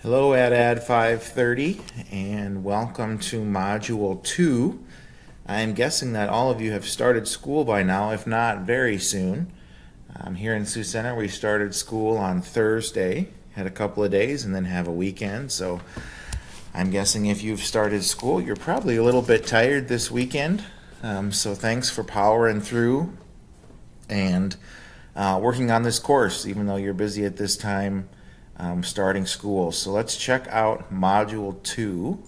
Hello at Ad 530 and welcome to Module 2. I'm guessing that all of you have started school by now, if not very soon. Here in Sioux Center, we started school on Thursday, had a couple of days, and then have a weekend. So I'm guessing if you've started school, you're probably a little bit tired this weekend. So thanks for powering through and working on this course, even though you're busy at this time starting school. So let's check out Module 2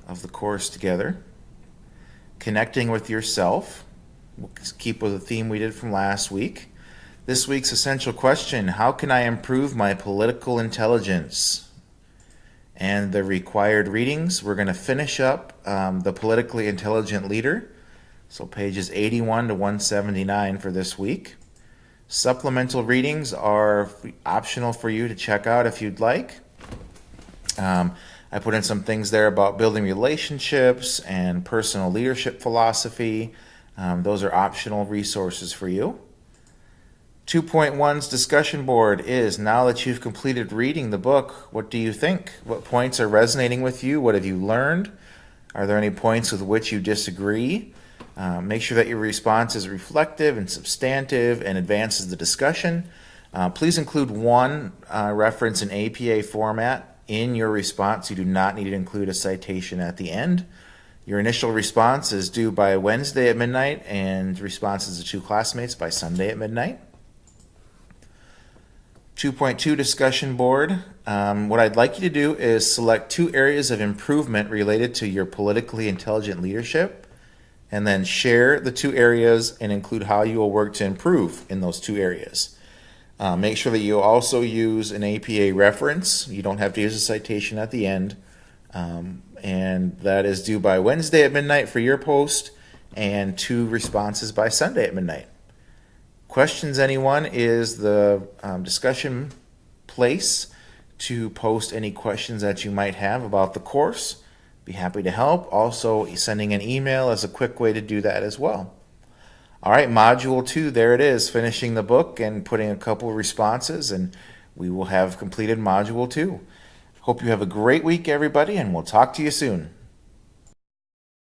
of the course together. Connecting with yourself. We'll keep with the theme we did from last week. This week's essential question: how can I improve my political intelligence? And the required readings, we're going to finish up The Politically Intelligent Leader. So pages 81 to 179 for this week. Supplemental readings are optional for you to check out if you'd like. I put in some things there about building relationships and personal leadership philosophy. Those are optional resources for you. 2.1's discussion board is: now that you've completed reading the book, what do you think? What points are resonating with you? What have you learned? Are there any points with which you disagree? Make sure that your response is reflective and substantive and advances the discussion. Please include one reference in APA format in your response. You do not need to include a citation at the end. Your initial response is due by Wednesday at midnight, and responses to 2 classmates by Sunday at midnight. 2.2 discussion board. What I'd like you to do is select 2 areas of improvement related to your politically intelligent leadership, and then share the 2 areas and include how you will work to improve in those 2 areas. Make sure that you also use an APA reference. You don't have to use a citation at the end. And that is due by Wednesday at midnight for your post, and 2 responses by Sunday at midnight. Questions, anyone, is the discussion place to post any questions that you might have about the course. Be happy to help. Also, sending an email is a quick way to do that as well. All right, Module 2, there it is, finishing the book and putting a couple of responses, and we will have completed Module 2. Hope you have a great week, everybody, and we'll talk to you soon.